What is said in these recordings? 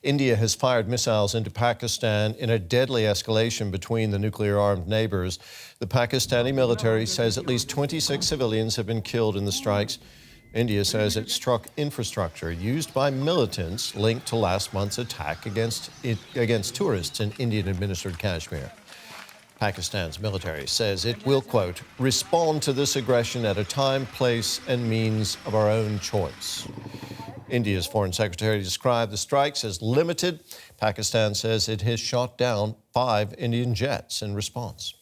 India has fired missiles into Pakistan in a deadly escalation between the nuclear-armed neighbors. The Pakistani military says at least 26 civilians have been killed in the strikes. India says it struck infrastructure used by militants linked to last month's attack against tourists in Indian-administered Kashmir. Pakistan's military says it will, quote, respond to this aggression at a time, place, and means of our own choice. India's foreign secretary described the strikes as limited. Pakistan says it has shot down 5 Indian jets in response.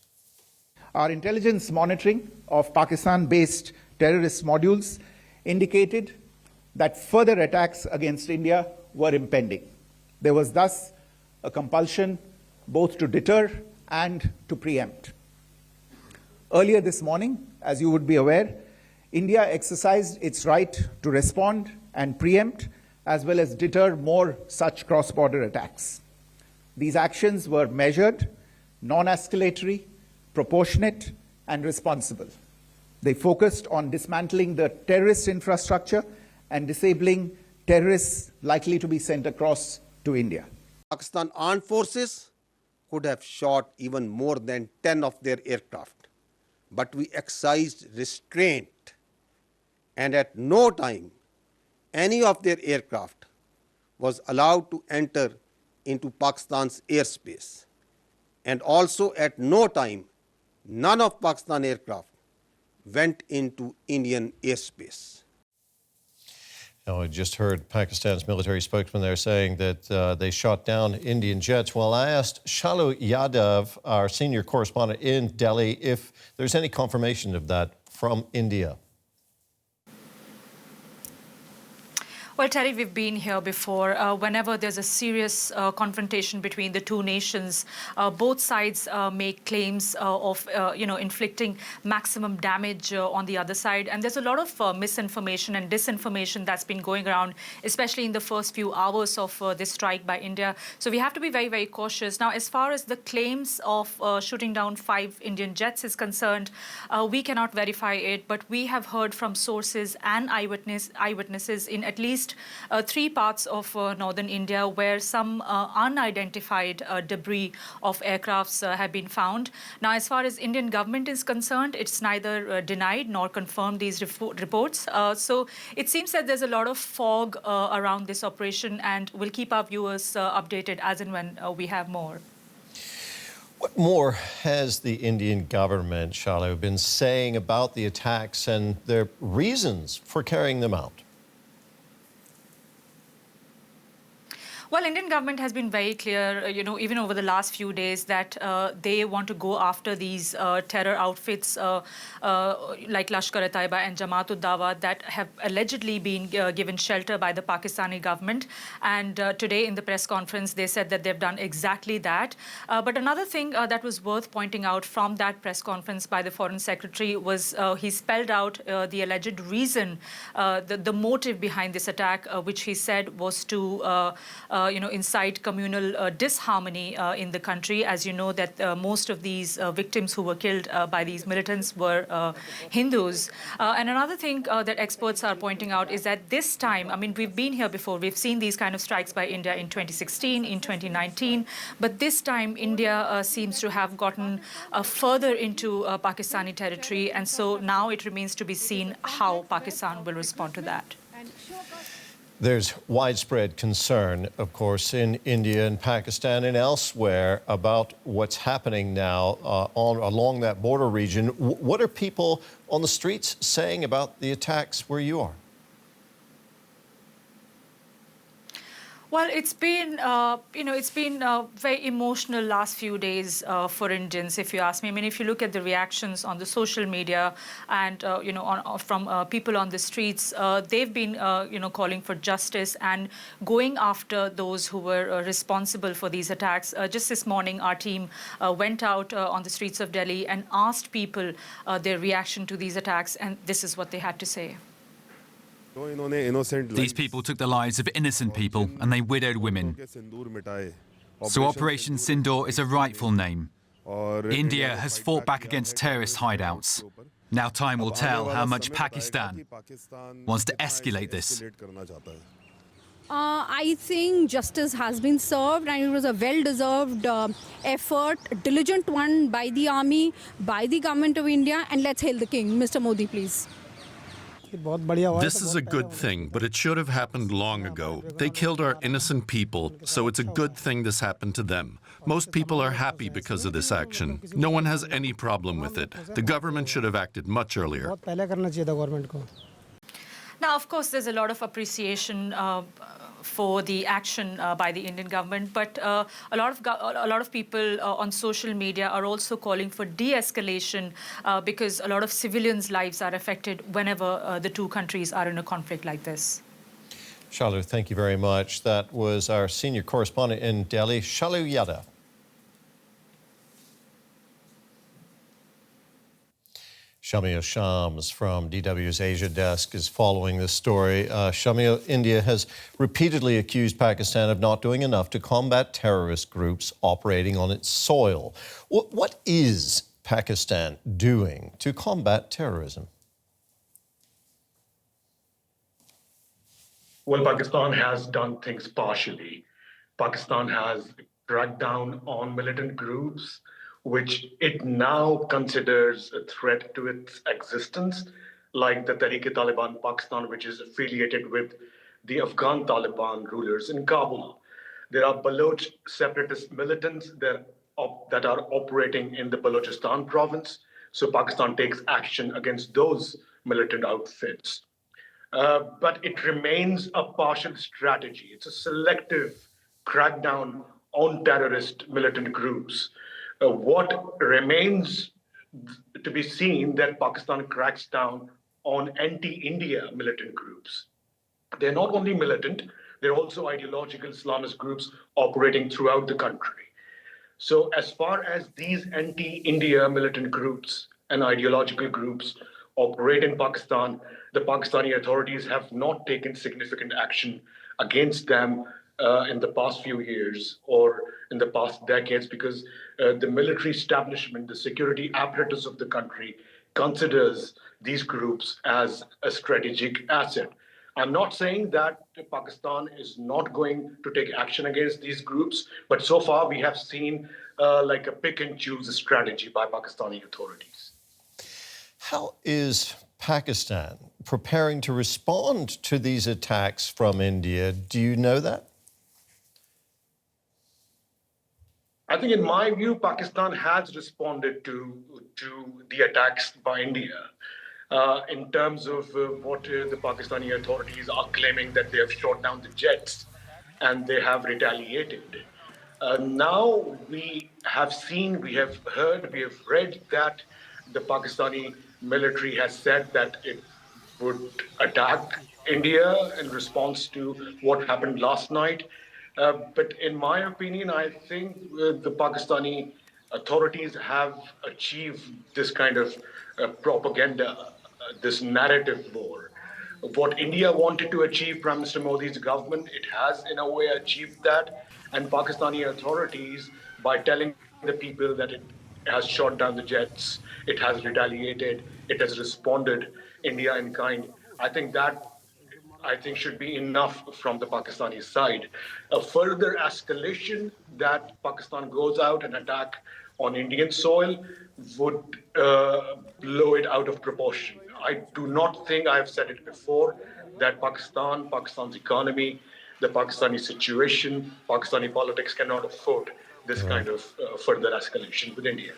Our intelligence monitoring of Pakistan-based terrorist modules indicated that further attacks against India were impending. There was thus a compulsion both to deter and to preempt. Earlier this morning, as you would be aware, India exercised its right to respond and preempt, as well as deter more such cross-border attacks. These actions were measured, non-escalatory, proportionate, and responsible. They focused on dismantling the terrorist infrastructure and disabling terrorists likely to be sent across to India. Pakistan armed forces could have shot even more than 10 of their aircraft, but we exercised restraint, and at no time any of their aircraft was allowed to enter into Pakistan's airspace, and also at no time none of Pakistan aircraft went into Indian airspace. I just heard Pakistan's military spokesman there saying that they shot down Indian jets. Well, I asked Shalu Yadav, our senior correspondent in Delhi, if there's any confirmation of that from India. Well, Terry, we've been here before. Whenever there's a serious confrontation between the two nations, both sides make claims of, inflicting maximum damage on the other side. And there's a lot of misinformation and disinformation that's been going around, especially in the first few hours of this strike by India. So we have to be very, very cautious. Now, as far as the claims of shooting down 5 Indian jets is concerned, we cannot verify it, but we have heard from sources and eyewitnesses in at least 3 parts of northern India where some unidentified debris of aircrafts have been found. Now, as far as Indian government is concerned, it's neither denied nor confirmed these reports. So it seems that there's a lot of fog around this operation, and we'll keep our viewers updated as and when we have more. What more has the Indian government, Shalu, been saying about the attacks and their reasons for carrying them out? Well, Indian government has been very clear, even over the last few days, that they want to go after these terror outfits like Lashkar-e-Taiba and Jamaat-ud-Dawa that have allegedly been given shelter by the Pakistani government. And today in the press conference, they said that they've done exactly that. But another thing that was worth pointing out from that press conference by the Foreign Secretary was he spelled out the alleged reason, the motive behind this attack, which he said was to incite communal disharmony in the country. As you know, that most of these victims who were killed by these militants were Hindus. And another thing that experts are pointing out is that this time, I mean, we've been here before. We've seen these kind of strikes by India in 2016, in 2019. But this time, India seems to have gotten further into Pakistani territory. And so now it remains to be seen how Pakistan will respond to that. There's widespread concern, of course, in India and Pakistan and elsewhere about what's happening now along that border region. What are people on the streets saying about the attacks where you are? Well, it's been, very emotional last few days for Indians, if you ask me. I mean, if you look at the reactions on the social media and, from people on the streets, they've been, calling for justice and going after those who were responsible for these attacks. Just this morning, our team went out on the streets of Delhi and asked people their reaction to these attacks, and this is what they had to say. These people took the lives of innocent people and they widowed women. So Operation Sindoor is a rightful name. India has fought back against terrorist hideouts. Now time will tell how much Pakistan wants to escalate this. I think justice has been served, and it was a well-deserved effort, a diligent one by the army, by the government of India, and let's hail the king. Mr. Modi, please. This is a good thing, but it should have happened long ago. They killed our innocent people, so it's a good thing this happened to them. Most people are happy because of this action. No one has any problem with it. The government should have acted much earlier. Now, of course, there's a lot of appreciation for the action by the Indian government, but a lot of people on social media are also calling for de-escalation because a lot of civilians' lives are affected whenever the two countries are in a conflict like this. Shalu, thank you very much. That was our senior correspondent in Delhi, Shalu Yadav. Shamia Shams from DW's Asia desk is following this story. Shamia, India has repeatedly accused Pakistan of not doing enough to combat terrorist groups operating on its soil. What is Pakistan doing to combat terrorism? Well, Pakistan has done things partially. Pakistan has cracked down on militant groups, which it now considers a threat to its existence, like the Tehreek-e-Taliban Pakistan, which is affiliated with the Afghan Taliban rulers in Kabul. There are Baloch separatist militants that are operating in the Balochistan province, so Pakistan takes action against those militant outfits. But it remains a partial strategy. It's a selective crackdown on terrorist militant groups. What remains to be seen that Pakistan cracks down on anti-India militant groups. They're not only militant, they're also ideological Islamist groups operating throughout the country. So as far as these anti-India militant groups and ideological groups operate in Pakistan, the Pakistani authorities have not taken significant action against them in the past few years or in the past decades because the military establishment, the security apparatus of the country considers these groups as a strategic asset. I'm not saying that Pakistan is not going to take action against these groups, but so far we have seen like a pick and choose strategy by Pakistani authorities. How is Pakistan preparing to respond to these attacks from India? Do you know that? I think, in my view, Pakistan has responded to the attacks by India in terms of what the Pakistani authorities are claiming that they have shot down the jets and they have retaliated. Now we have seen, we have heard, we have read that the Pakistani military has said that it would attack India in response to what happened last night. But in my opinion, I think the Pakistani authorities have achieved this kind of propaganda, this narrative war. What India wanted to achieve, Prime Minister Modi's government, it has in a way achieved that. And Pakistani authorities, by telling the people that it has shot down the jets, it has retaliated, it has responded India in kind, I think should be enough from the Pakistani side. A further escalation that Pakistan goes out and attack on Indian soil would blow it out of proportion. I do not think, I have said it before, that Pakistan's economy, the Pakistani situation, Pakistani politics cannot afford this kind of further escalation with India.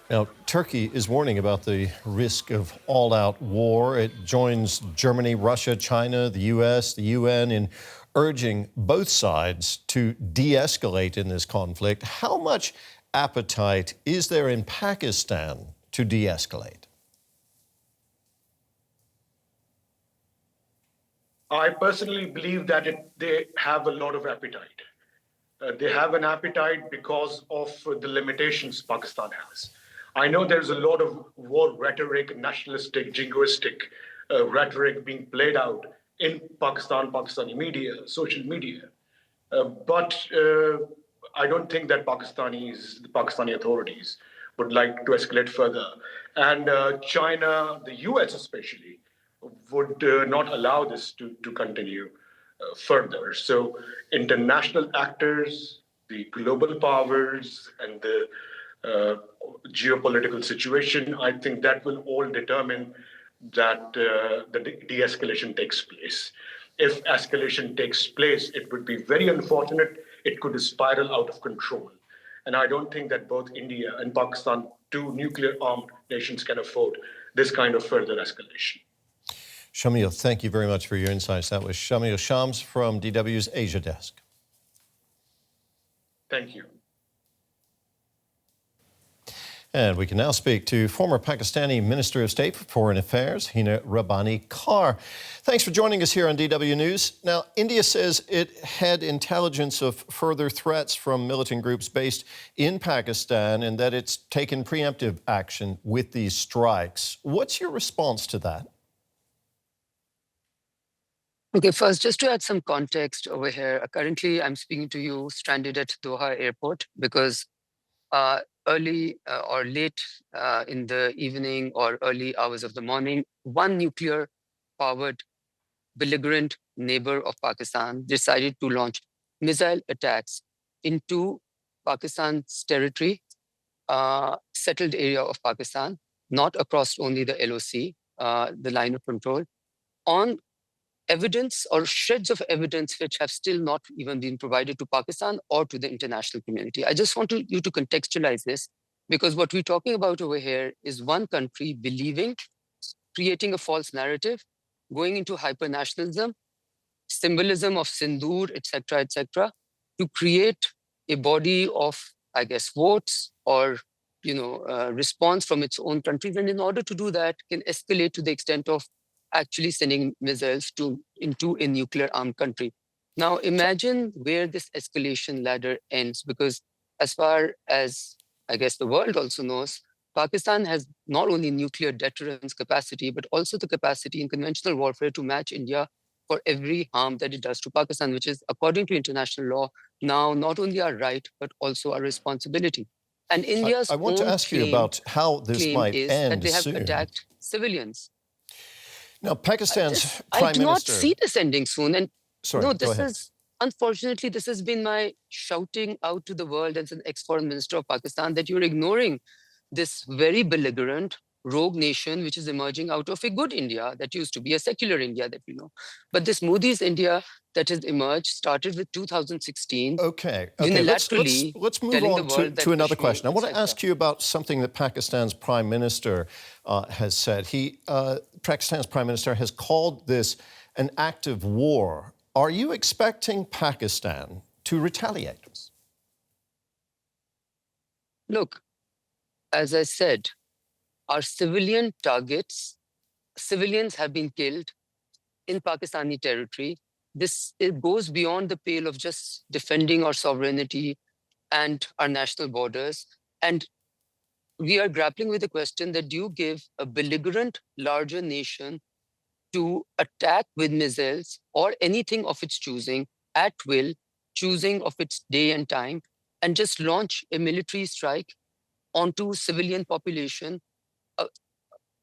Now, Turkey is warning about the risk of all-out war. It joins Germany, Russia, China, the U.S., the UN in urging both sides to de-escalate in this conflict. How much appetite is there in Pakistan to de-escalate? I personally believe that they have a lot of appetite. They have an appetite because of the limitations Pakistan has. I know there's a lot of war rhetoric, nationalistic, jingoistic rhetoric being played out in Pakistani media, social media. But I don't think that the Pakistani authorities would like to escalate further. And China, the US especially, would not allow this to continue. further. So international actors, the global powers, and the geopolitical situation, I think that will all determine that the de-escalation takes place. If escalation takes place, it would be very unfortunate. It could spiral out of control. And I don't think that both India and Pakistan, two nuclear-armed nations, can afford this kind of further escalation. Shamil, thank you very much for your insights. That was Shamil Shams from DW's Asia Desk. Thank you. And we can now speak to former Pakistani Minister of State for Foreign Affairs, Hina Rabbani Kar. Thanks for joining us here on DW News. Now, India says it had intelligence of further threats from militant groups based in Pakistan and that it's taken preemptive action with these strikes. What's your response to that? Okay, first, just to add some context over here, currently I'm speaking to you stranded at Doha airport because early or late in the evening or early hours of the morning, one nuclear-powered belligerent neighbor of Pakistan decided to launch missile attacks into Pakistan's territory, settled area of Pakistan, not across only the LOC, the line of control, on evidence or shreds of evidence which have still not even been provided to Pakistan or to the international community. I just want you to contextualize this because what we're talking about over here is one country believing, creating a false narrative, going into hyper-nationalism, symbolism of sindoor, etc., to create a body of, I guess, votes or response from its own countries. And in order to do that, can escalate to the extent of actually sending missiles into a nuclear-armed country. Now, imagine where this escalation ladder ends, because as far as, I guess, the world also knows, Pakistan has not only nuclear deterrence capacity, but also the capacity in conventional warfare to match India for every harm that it does to Pakistan, which is, according to international law, now not only our right, but also our responsibility. And India's I want to ask you about how this might end that they have soon. attacked civilians. Now, Pakistan's Prime I do not Minister... see this ending soon. And Sorry, no, go ahead. Unfortunately, this has been my shouting out to the world as an ex-foreign minister of Pakistan that you're ignoring this very belligerent rogue nation, which is emerging out of a good India that used to be a secular India that we know. But this Modi's India that has emerged started with 2016. Okay. Unilaterally Let's move on to another question. I want to ask you about something that Pakistan's Prime Minister has said. Pakistan's Prime Minister has called this an act of war. Are you expecting Pakistan to retaliate? Look, as I said, our civilian targets, civilians have been killed in Pakistani territory. It goes beyond the pale of just defending our sovereignty and our national borders. And we are grappling with the question that do you give a belligerent larger nation to attack with missiles or anything of its choosing at will, choosing of its day and time, and just launch a military strike onto civilian population?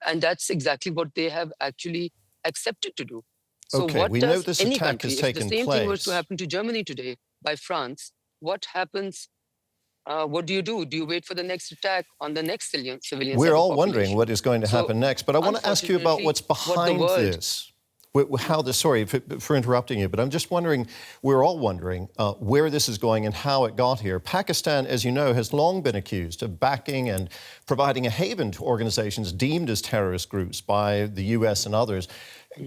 And that's exactly what they have actually accepted to do. So okay, what we does know this any attack country, has if taken the same place. thing was to happen to Germany today by France, what happens? What do? Do you wait for the next attack on the next civilian? We're all wondering what is going to happen next, but I want to ask you about what's behind this. Sorry for interrupting you, but I'm just wondering, we're all wondering where this is going and how it got here. Pakistan, as you know, has long been accused of backing and providing a haven to organizations deemed as terrorist groups by the US and others.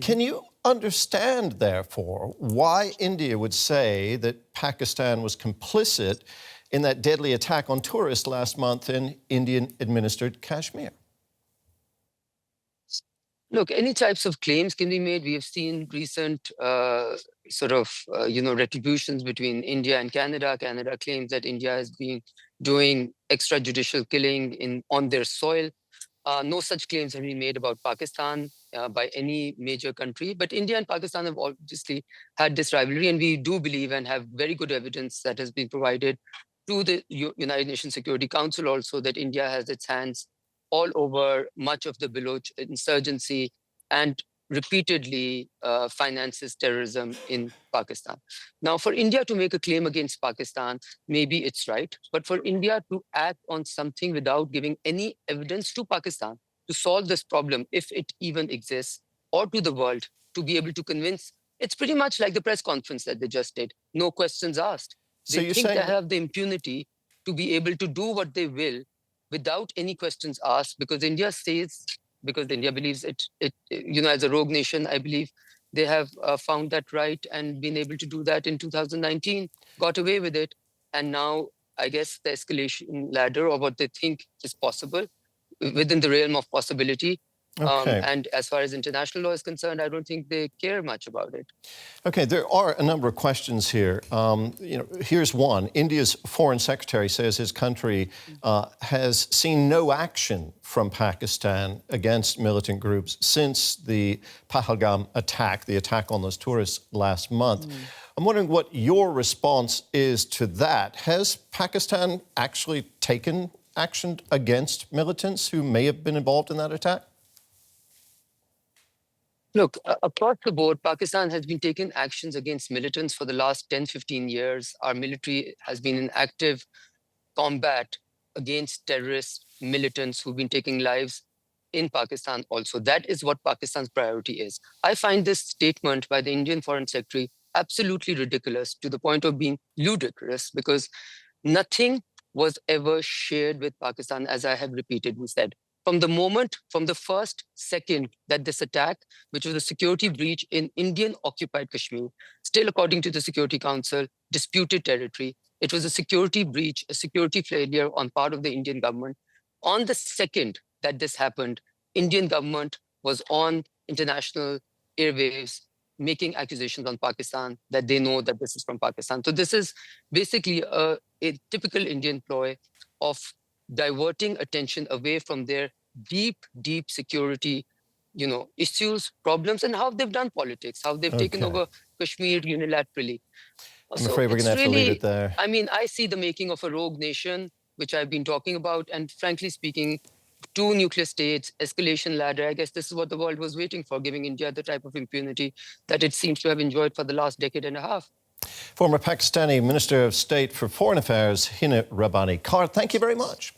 Can you understand, therefore, why India would say that Pakistan was complicit in that deadly attack on tourists last month in Indian-administered Kashmir? Look, any types of claims can be made. We have seen recent retributions between India and Canada. Canada claims that India has been doing extrajudicial killing on their soil. No such claims have been made about Pakistan by any major country. But India and Pakistan have obviously had this rivalry, and we do believe and have very good evidence that has been provided to the United Nations Security Council also that India has its hands all over much of the Baloch insurgency and repeatedly finances terrorism in Pakistan. Now, for India to make a claim against Pakistan, maybe it's right. But for India to act on something without giving any evidence to Pakistan to solve this problem, if it even exists, or to the world, to be able to convince, it's pretty much like the press conference that they just did. No questions asked. So They you're think they saying have the impunity to be able to do what they will without any questions asked, because India says, because India believes it, as a rogue nation, I believe they have found that right and been able to do that in 2019, got away with it. And now, I guess, the escalation ladder, or what they think is possible, within the realm of possibility. Okay. And as far as international law is concerned, I don't think they care much about it. Okay, there are a number of questions here. Here's one. India's foreign secretary says his country has seen no action from Pakistan against militant groups since the Pahalgam attack, the attack on those tourists last month. I'm wondering what your response is to that. Has Pakistan actually taken action against militants who may have been involved in that attack? Look, across the board, Pakistan has been taking actions against militants for the last 10, 15 years. Our military has been in active combat against terrorist militants who've been taking lives in Pakistan also. That is what Pakistan's priority is. I find this statement by the Indian Foreign Secretary absolutely ridiculous, to the point of being ludicrous, because nothing was ever shared with Pakistan, as I have repeatedly said. From the first second that this attack, which was a security breach in Indian-occupied Kashmir, still according to the Security Council, disputed territory, it was a security breach, a security failure on part of the Indian government. On the second that this happened, Indian government was on international airwaves making accusations on Pakistan that they know that this is from Pakistan. So this is basically a typical Indian ploy of diverting attention away from their deep security, issues, problems, and how they've done politics, how they've taken over Kashmir unilaterally. I'm afraid we're going to have to leave it there. I mean, I see the making of a rogue nation, which I've been talking about, and frankly speaking, 2 nuclear states, escalation ladder. I guess this is what the world was waiting for, giving India the type of impunity that it seems to have enjoyed for the last decade and a half. Former Pakistani Minister of State for Foreign Affairs, Hina Rabbani. Kar, thank you very much.